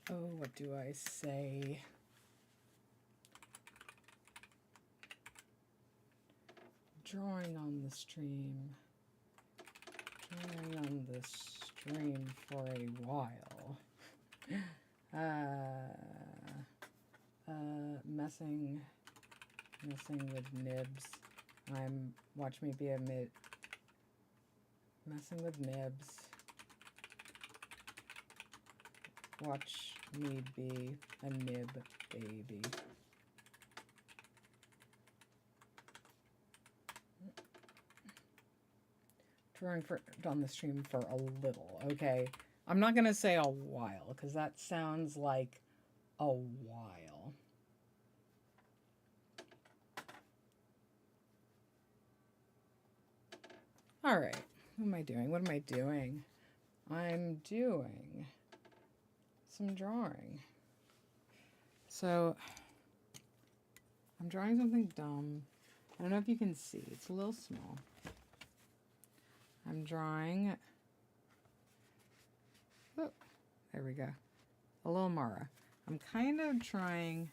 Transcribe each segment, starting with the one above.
Oh, what do I say? Drawing on the stream. Drawing on the stream for a while. Messing with nibs. Watch me be a messing with nibs. Watch me be a nib baby. Drawing on the stream for a little. Okay. I'm not going to say a while because that sounds like a while. All right. What am I doing? What am I doing? I'm doing some drawing. So I'm drawing something dumb. I don't know if you can see. It's a little small. I'm drawing, oh, there we go, a little Mara. I'm kind of trying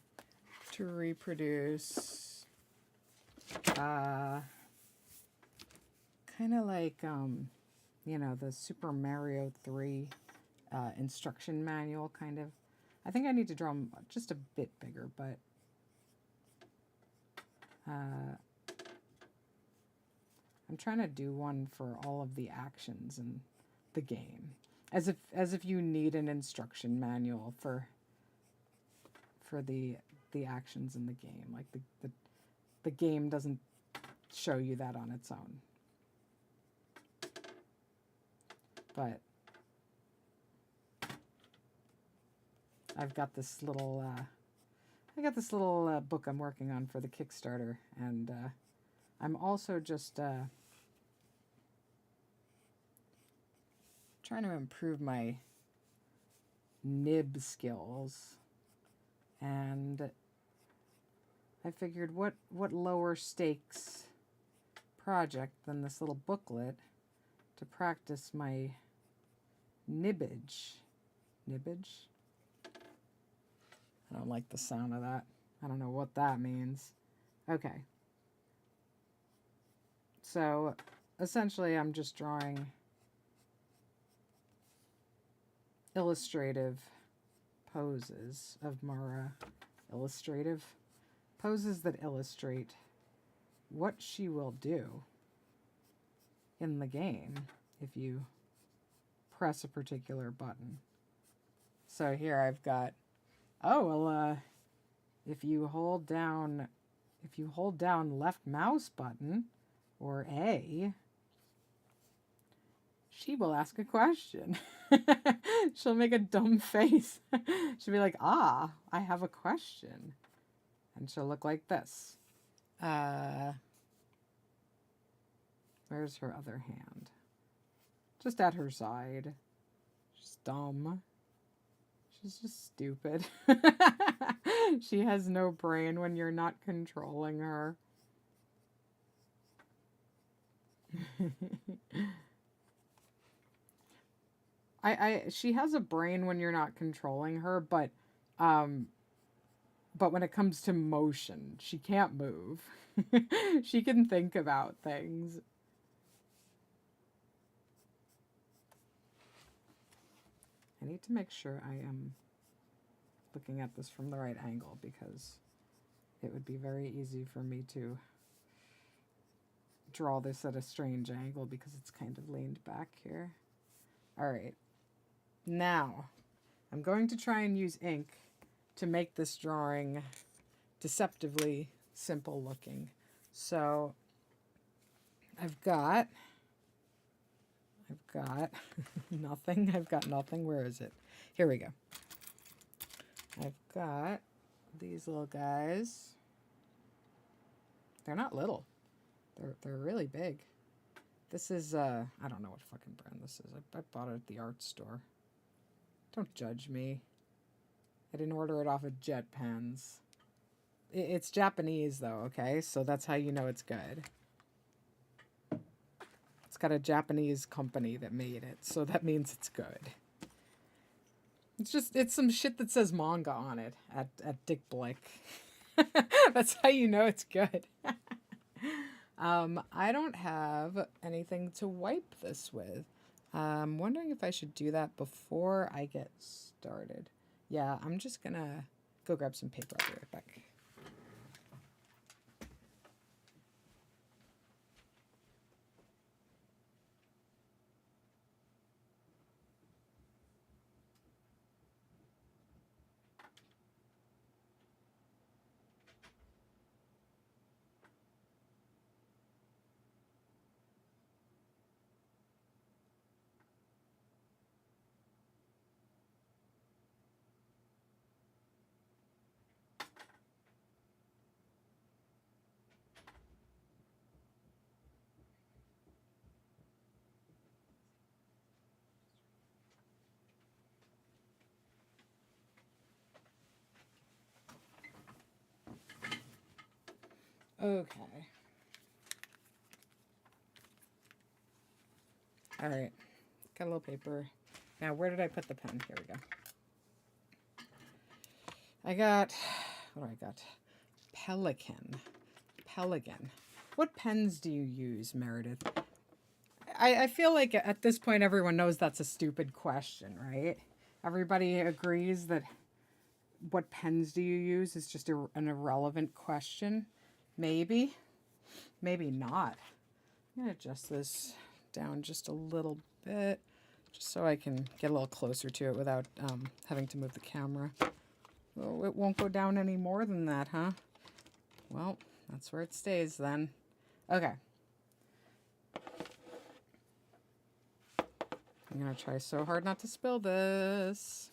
to reproduce, kind of like, you know, the Super Mario 3 instruction manual, kind of. I think I need to draw them just a bit bigger, but I'm trying to do one for all of the actions in the game, as if you need an instruction manual for the actions in the game. Like the game doesn't show you that on its own. But I've got this little book I'm working on for the Kickstarter, and I'm also just trying to improve my nib skills, and I figured what lower stakes project than this little booklet to practice my nibbage. Nibbage? I don't like the sound of that. I don't know what that means. Okay. So essentially I'm just drawing illustrative poses of Mara. Illustrative poses that illustrate what she will do in the game if you press a particular button. So here I've got, if you hold down left mouse button or A, she will ask a question. She'll make a dumb face. She'll be like, I have a question. And she'll look like this. Where's her other hand? Just at her side. She's dumb. She's just stupid. She has no brain when you're not controlling her. She has a brain when you're not controlling her, but when it comes to motion, she can't move. She can think about things. I need to make sure I am looking at this from the right angle, because it would be very easy for me to draw this at a strange angle because it's kind of leaned back here. All right. Now, I'm going to try and use ink to make this drawing deceptively simple looking. So I've got nothing. I've got nothing. Where is it? Here we go. I've got these little guys. They're not little. They're really big. This is I don't know what fucking brand this is. I bought it at the art store. Don't judge me. I didn't order it off of Jet Pens. It's Japanese though, okay? So that's how you know it's good. It's got a Japanese company that made it, so that means it's good. It's some shit that says manga on it at Dick Blick. That's how you know it's good. I don't have anything to wipe this with. I'm wondering if I should do that before I get started. Yeah, I'm just gonna go grab some paper. I'll be right back. Okay. All right. Got a little paper. Now, where did I put the pen? Here we go. I got, what do I got? Pelican. What pens do you use, Meredith? I feel like at this point everyone knows that's a stupid question, right? Everybody agrees that what pens do you use is just an irrelevant question. Maybe. Maybe not. I'm going to adjust this down just a little bit, just so I can get a little closer to it without having to move the camera. Oh, it won't go down any more than that, huh? Well, that's where it stays then. Okay. I'm going to try so hard not to spill this.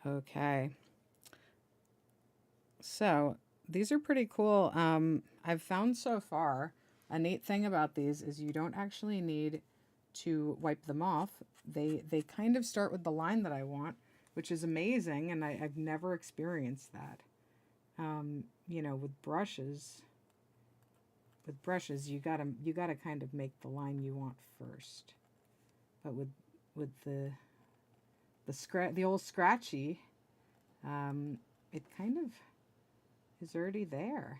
Okay. So these are pretty cool. I've found so far a neat thing about these is you don't actually need to wipe them off. They kind of start with the line that I want, which is amazing, and I've never experienced that. You know, with brushes, you gotta kind of make the line you want first. But with the old scratchy, it kind of is already there.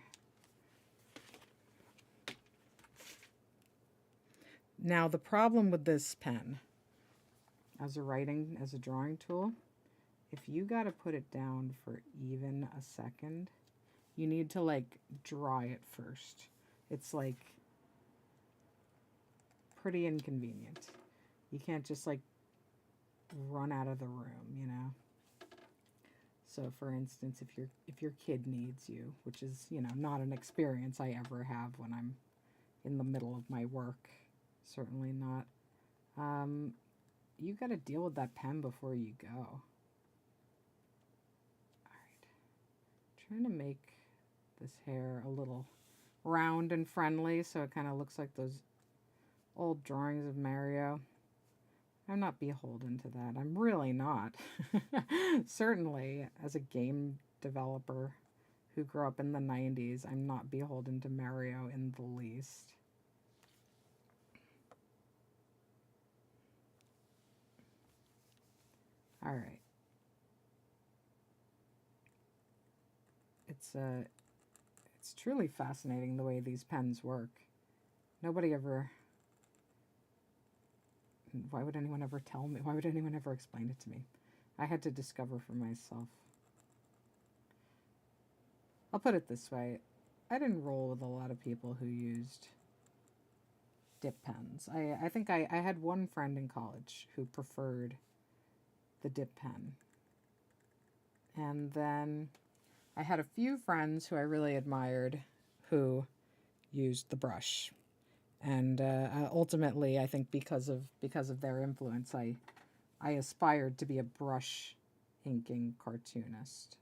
Now the problem with this pen, as a drawing tool, if you gotta put it down for even a second, you need to like dry it first. It's like pretty inconvenient. You can't just like run out of the room, you know. So for instance, if your kid needs you, which is, you know, not an experience I ever have when I'm in the middle of my work, certainly not. You got to deal with that pen before you go. All right. Trying to make this hair a little round and friendly so it kind of looks like those old drawings of Mario. I'm not beholden to that. I'm really not. Certainly, as a game developer who grew up in the 90s, I'm not beholden to Mario in the least. All right. It's truly fascinating the way these pens work. Nobody ever... Why would anyone ever tell me? Why would anyone ever explain it to me? I had to discover for myself. I'll put it this way. I didn't roll with a lot of people who used dip pens. I think I had one friend in college who preferred the dip pen. And then I had a few friends who I really admired who used the brush. And ultimately, I think because of their influence, I aspired to be a brush inking cartoonist.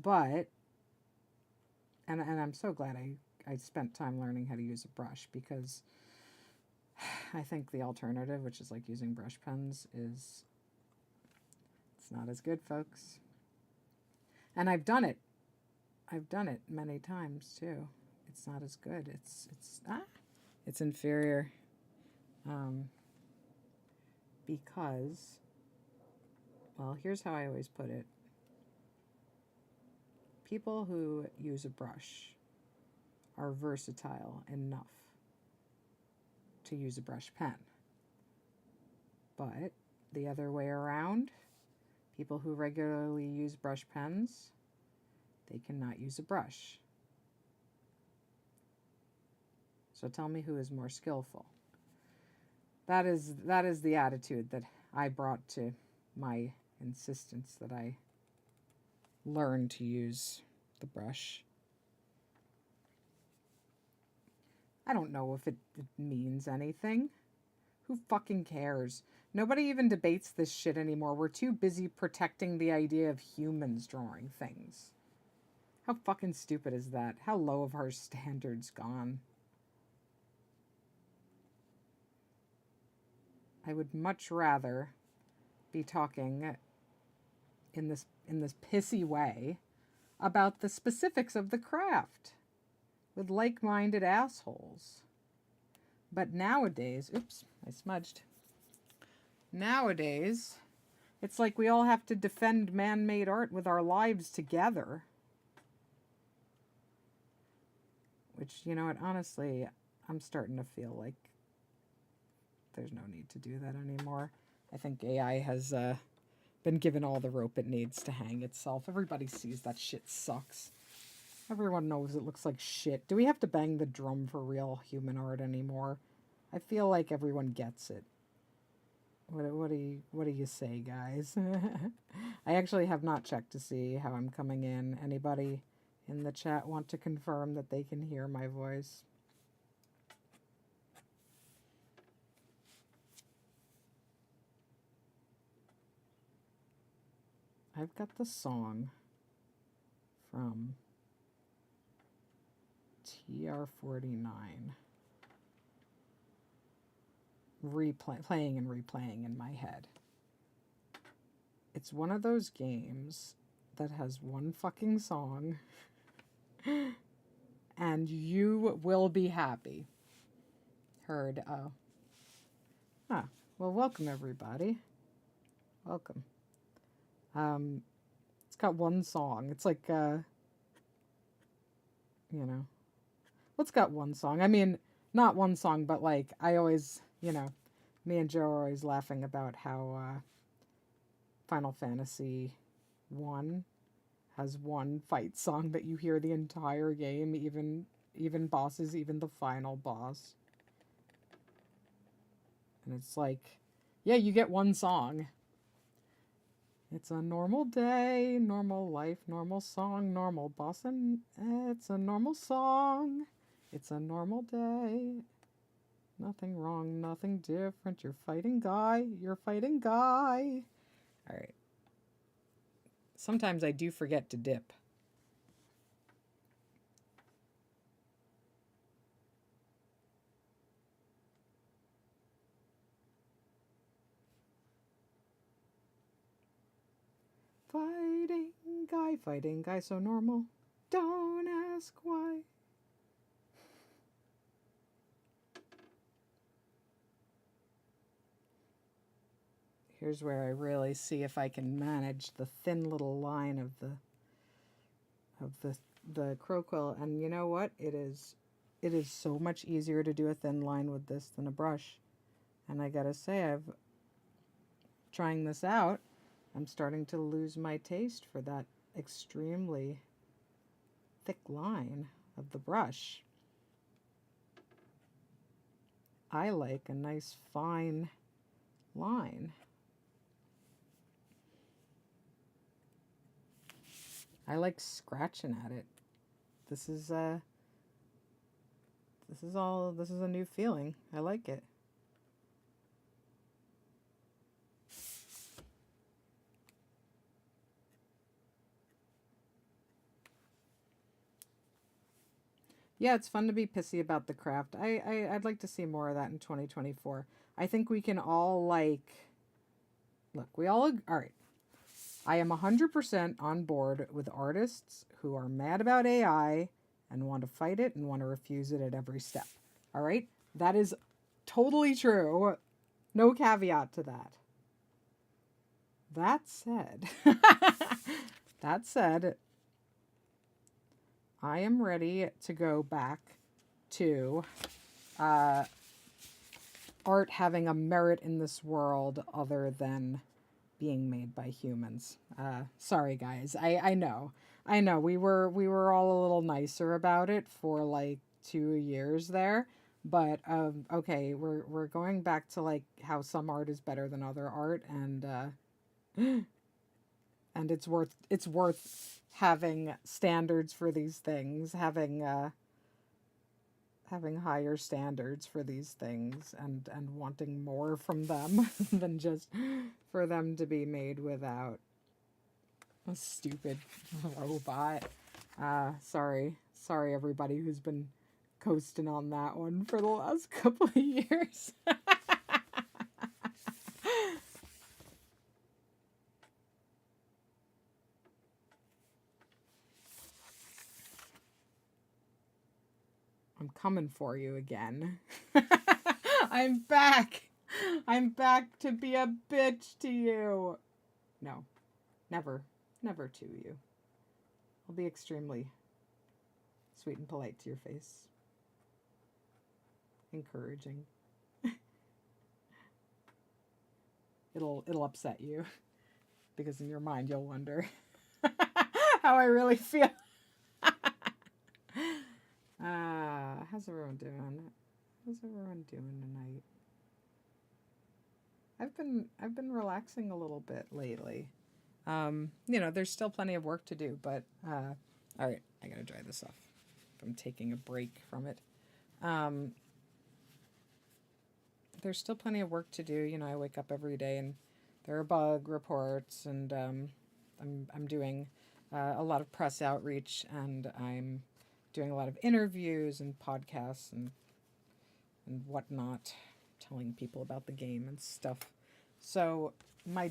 But I'm so glad I spent time learning how to use a brush, because I think the alternative, which is like using brush pens, it's not as good, folks. And I've done it many times too. It's not as good. It's inferior because, well, here's how I always put it. People who use a brush are versatile enough to use a brush pen. But the other way around, people who regularly use brush pens, they cannot use a brush. So tell me who is more skillful. That is the attitude that I brought to my insistence that I learn to use the brush. I don't know if it means anything. Who fucking cares? Nobody even debates this shit anymore. We're too busy protecting the idea of humans drawing things. How fucking stupid is that? How low have our standards gone? I would much rather be talking in this pissy way about the specifics of the craft with like-minded assholes. But nowadays, oops, I smudged. Nowadays, it's like we all have to defend man-made art with our lives together. Which, you know what, honestly, I'm starting to feel like there's no need to do that anymore. I think AI has been given all the rope it needs to hang itself. Everybody sees that shit sucks. Everyone knows it looks like shit. Do we have to bang the drum for real human art anymore? I feel like everyone gets it. What do you say, guys? I actually have not checked to see how I'm coming in. Anybody in the chat want to confirm that they can hear my voice? I've got the song from TR49 playing and replaying in my head. It's one of those games that has one fucking song and you will be happy. Heard. Oh. Ah, well, welcome everybody. Welcome. It's got one song. It's like, you know, what's got one song? I mean, not one song, but like, I always, you know, me and Joe are always laughing about how Final Fantasy 1 has one fight song that you hear the entire game, even bosses, even the final boss. And it's like, yeah, you get one song. It's a normal day, normal life, normal song, normal boss, and it's a normal song. It's a normal day. Nothing wrong, nothing different. You're fighting Guy. You're fighting Guy. All right. Sometimes I do forget to dip. Fighting Guy, so normal. Don't ask why. Here's where I really see if I can manage the thin little line of the crow quill. And you know what? It is so much easier to do a thin line with this than a brush. And I gotta say, trying this out, I'm starting to lose my taste for that extremely thick line of the brush. I like a nice fine line. I like scratching at it. This is a new feeling. I like it. Yeah, it's fun to be pissy about the craft. I'd like to see more of that in 2024. I think we can all, like, look, all right. I am 100% on board with artists who are mad about AI and want to fight it and want to refuse it at every step. All right? That is totally true. No caveat to that. That said, I am ready to go back to art having a merit in this world other than being made by humans. Sorry guys. I know. We were all a little nicer about it for like 2 years there. But okay, we're going back to like how some art is better than other art, and and it's worth having standards for these things, having higher standards for these things, and wanting more from them than just for them to be made without a stupid robot. Sorry everybody who's been coasting on that one for the last couple of years. I'm coming for you again. I'm back. I'm back to be a bitch to you. No, never to you. I'll be extremely sweet and polite to your face. Encouraging. It'll upset you because in your mind you'll wonder how I really feel. How's everyone doing? How's everyone doing tonight? I've been relaxing a little bit lately. There's still plenty of work to do, but all right, I gotta dry this off. I'm taking a break from it. There's still plenty of work to do. I wake up every day and there are bug reports, and I'm doing a lot of press outreach, and I'm doing a lot of interviews and podcasts and whatnot, telling people about the game and stuff. So my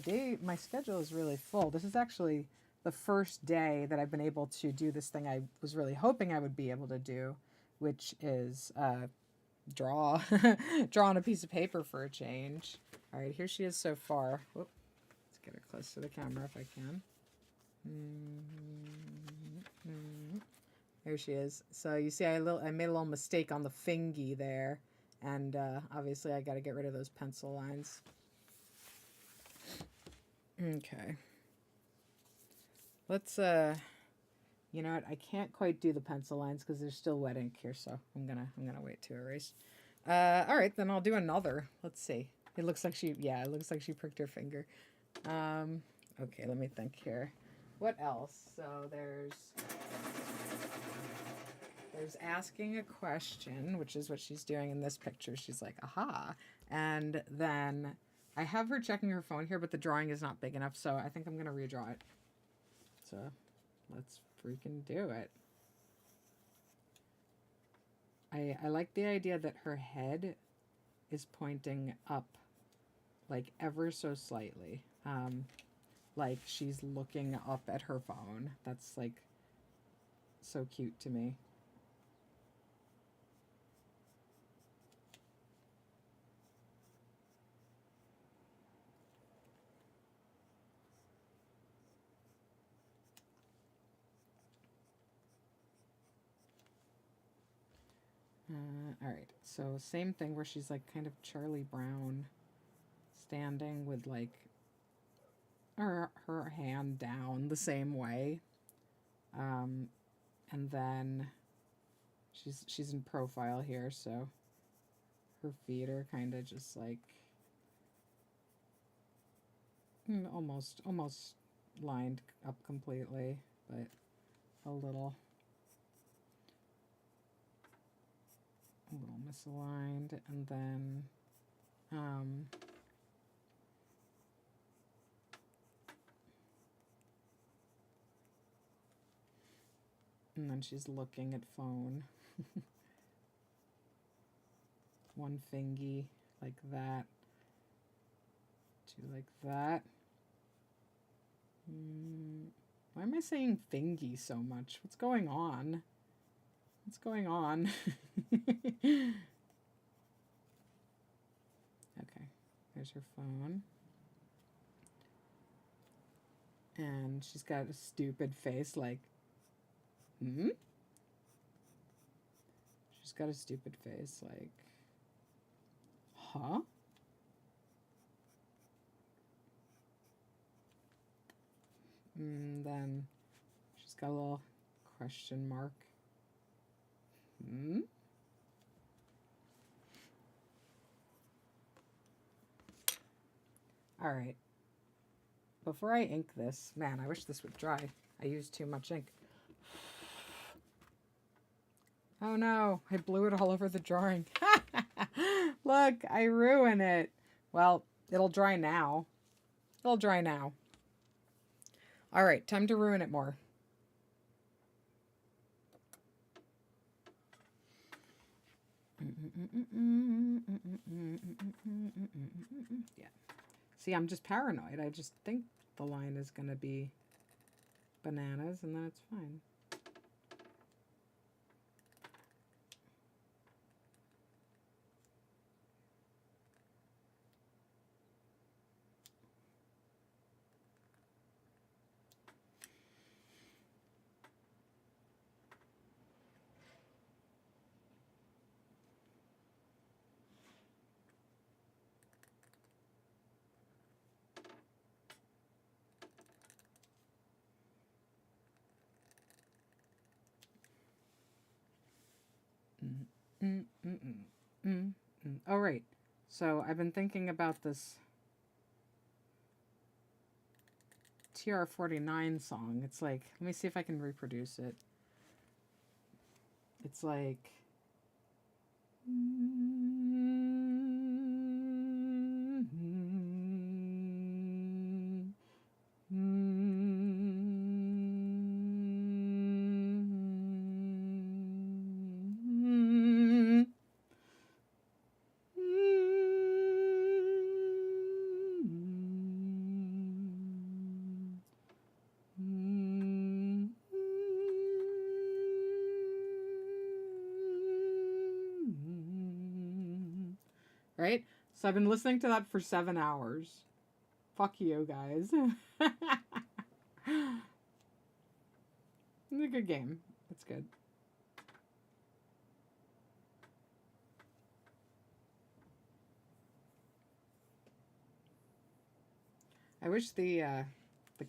schedule is really full. This is actually the first day that I've been able to do this thing I was really hoping I would be able to do, which is draw on a piece of paper for a change. All right, here she is so far. Whoop. Let's get her close to the camera if I can. There she is. So you see I made a little mistake on the fingy there, and obviously I got to get rid of those pencil lines. Okay. Let's you know what? I can't quite do the pencil lines because there's still wet ink here, so I'm gonna wait to erase. All right, then I'll do another. Let's see. It looks like she pricked her finger. Okay, let me think here. What else? So there's asking a question, which is what she's doing in this picture. She's like, aha. And then I have her checking her phone here, but the drawing is not big enough, so I think I'm going to redraw it. So let's freaking do it. I like the idea that her head is pointing up, like ever so slightly. Like she's looking up at her phone. That's like so cute to me. All right, so same thing where she's like kind of Charlie Brown standing with like her hand down the same way. And then she's in profile here, so her feet are kind of just like almost lined up completely, but a little misaligned. And then she's looking at phone. One fingy like that, two like that. Why am I saying fingy so much? What's going on? What's going on? There's her phone. And she's got a stupid face like, hmm? She's got a stupid face like, huh? And then she's got a little question mark. Hmm? All right. Before I ink this, man, I wish this would dry. I used too much ink. Oh no, I blew it all over the drawing. Look, I ruined it. Well, it'll dry now. It'll dry now. All right, time to ruin it more. Yeah. See, I'm just paranoid. I just think the line is going to be bananas, and then it's fine. All right. So I've been thinking about this TR-49 song. It's like, let me see if I can reproduce it. It's like... Right? So I've been listening to that for 7 hours. Fuck you, guys. It's a good game. It's good. I wish the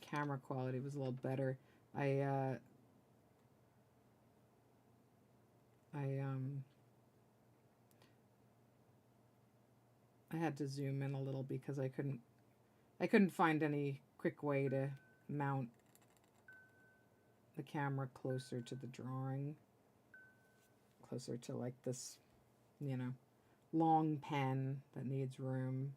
camera quality was a little better. I had to zoom in a little because I couldn't find any quick way to mount the camera closer to the drawing, closer to like this, you know, long pen that needs room.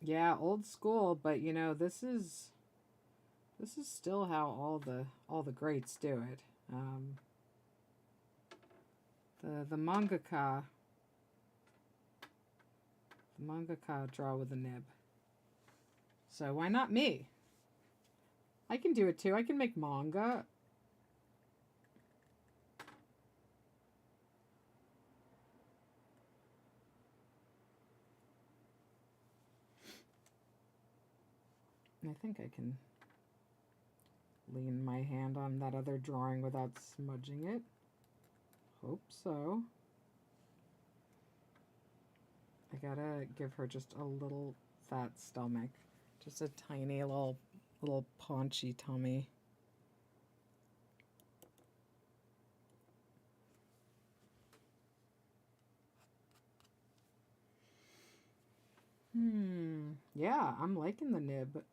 Yeah, old school, but you know, this is still how all the greats do it. The mangaka draw with a nib. So why not me? I can do it too. I can make manga. I think I can lean my hand on that other drawing without smudging it. Hope so. I gotta give her just a little fat stomach. Just a tiny little paunchy tummy. Yeah, I'm liking the nib.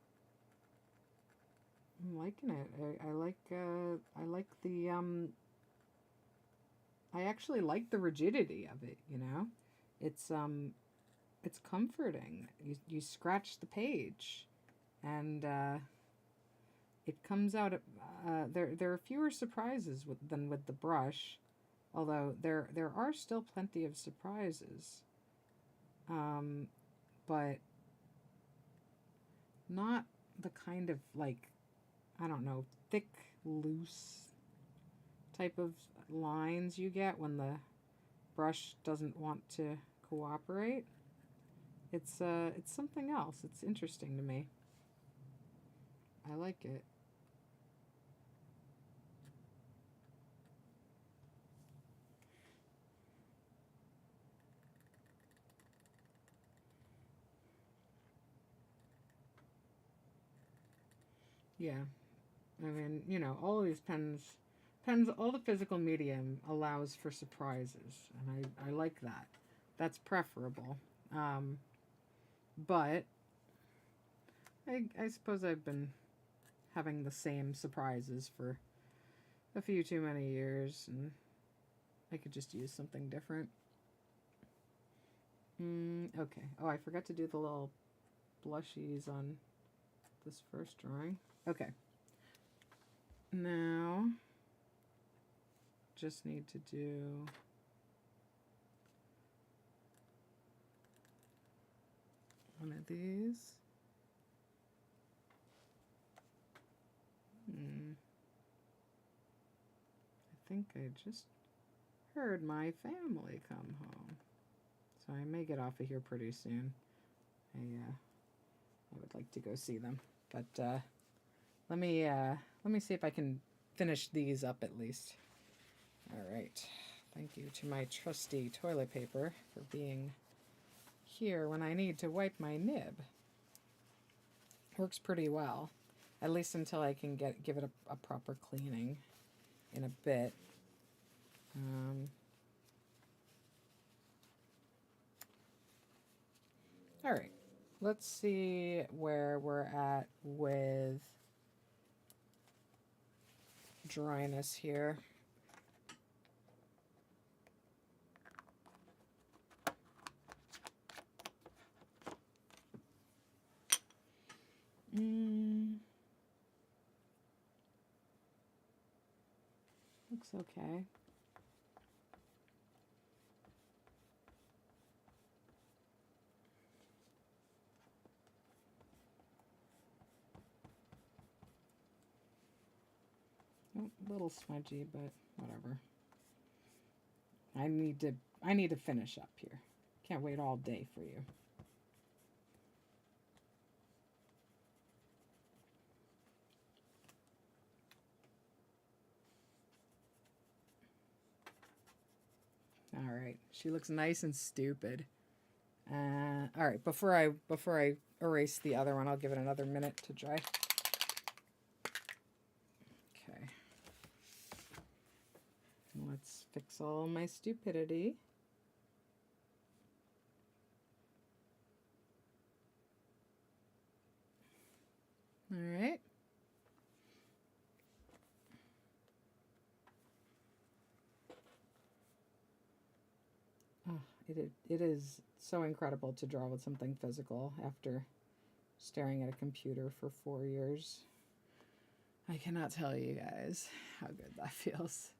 I'm liking it. I like the I actually like the rigidity of it, you know? It's comforting. You scratch the page and it comes out there are fewer surprises than with the brush, although there are still plenty of surprises. But not the kind of like, I don't know, thick, loose type of lines you get when the brush doesn't want to cooperate. It's something else. It's interesting to me. I like it. Yeah. I mean, you know, all of these pens, all the physical medium allows for surprises, and I like that. That's preferable. Um, but I suppose I've been having the same surprises for a few too many years, and I could just use something different. Okay. Oh, I forgot to do the little blushies on this first drawing. Okay. Now, just need to do one of these. I think I just heard my family come home. So I may get off of here pretty soon. I would like to go see them. But let me see if I can finish these up at least. All right. Thank you to my trusty toilet paper for being here when I need to wipe my nib. Works pretty well, at least until I can give it a proper cleaning in a bit. All right, let's see where we're at with dryness here. Looks okay. A little smudgy, but whatever. I need to finish up here. Can't wait all day for you. All right, she looks nice and stupid. All right, before I erase the other one, I'll give it another minute to dry. Okay. Let's fix all my stupidity. All right. Oh, it is so incredible to draw with something physical after staring at a computer for 4 years. I cannot tell you guys how good that feels.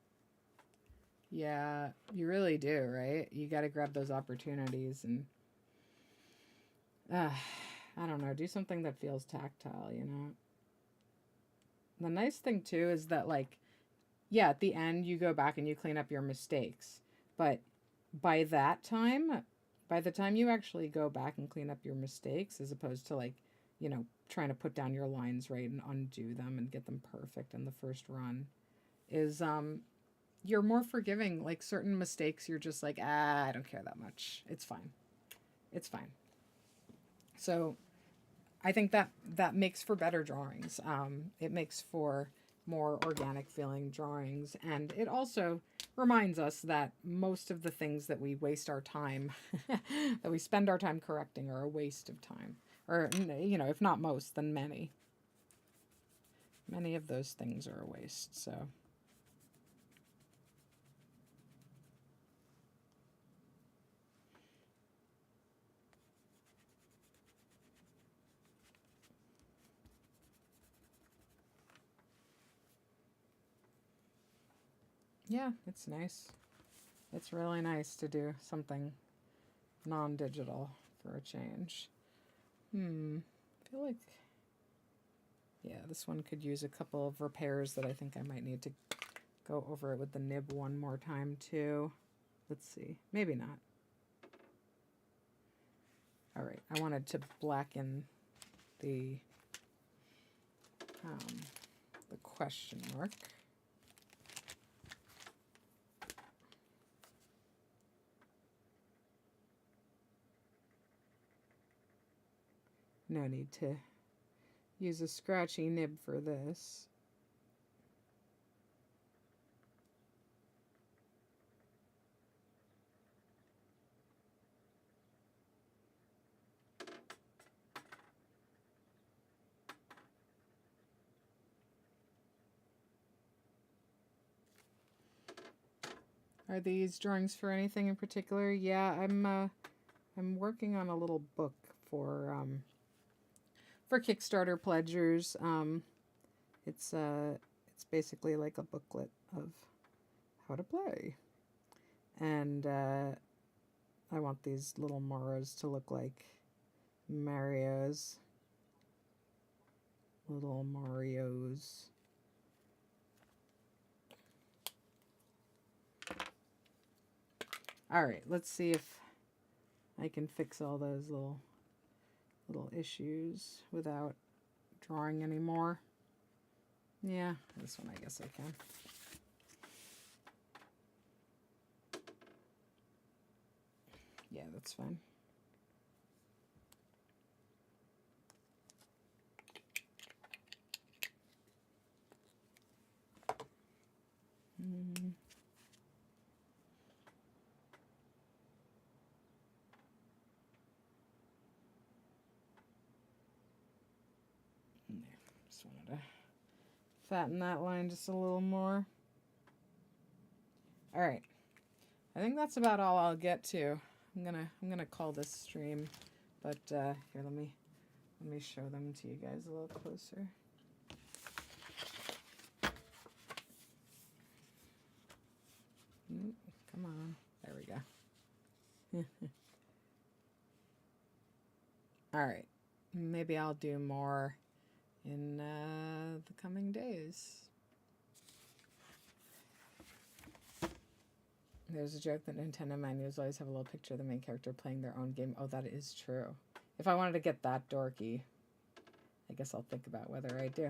Yeah, you really do, right? You got to grab those opportunities and, I don't know, do something that feels tactile, you know? The nice thing, too, is that, like, yeah, at the end, you go back and you clean up your mistakes. But by that time, by the time you actually go back and clean up your mistakes, as opposed to, like, you know, trying to put down your lines right and undo them and get them perfect in the first run, is you're more forgiving. Like certain mistakes, you're just like, I don't care that much. It's fine. It's fine. So I think that makes for better drawings. It makes for more organic feeling drawings, and it also reminds us that most of the things that we waste our time, that we spend our time correcting, are a waste of time. Or, you know, if not most, then many. Many of those things are a waste, so. Yeah, it's nice. It's really nice to do something non-digital for a change. I feel like Yeah, this one could use a couple of repairs that I think I might need to go over it with the nib one more time too. Let's see, maybe not. All right, I wanted to blacken the question mark. No need to use a scratchy nib for this. Are these drawings for anything in particular? Yeah, I'm working on a little book for Kickstarter pledgers. It's basically like a booklet of how to play, and I want these little Maras to look like Marios, little Marios. All right, let's see if I can fix all those little issues without drawing anymore. Yeah, this one I guess I can. Yeah, that's fine. There, just wanted to fatten that line just a little more. All right, I think that's about all I'll get to. I'm gonna call this stream, but here, let me show them to you guys a little closer. Come on, there we go. All right, maybe I'll do more in the coming days. There's a joke that Nintendo menus always have a little picture of the main character playing their own game. Oh, that is true. If I wanted to get that dorky, I guess I'll think about whether I do.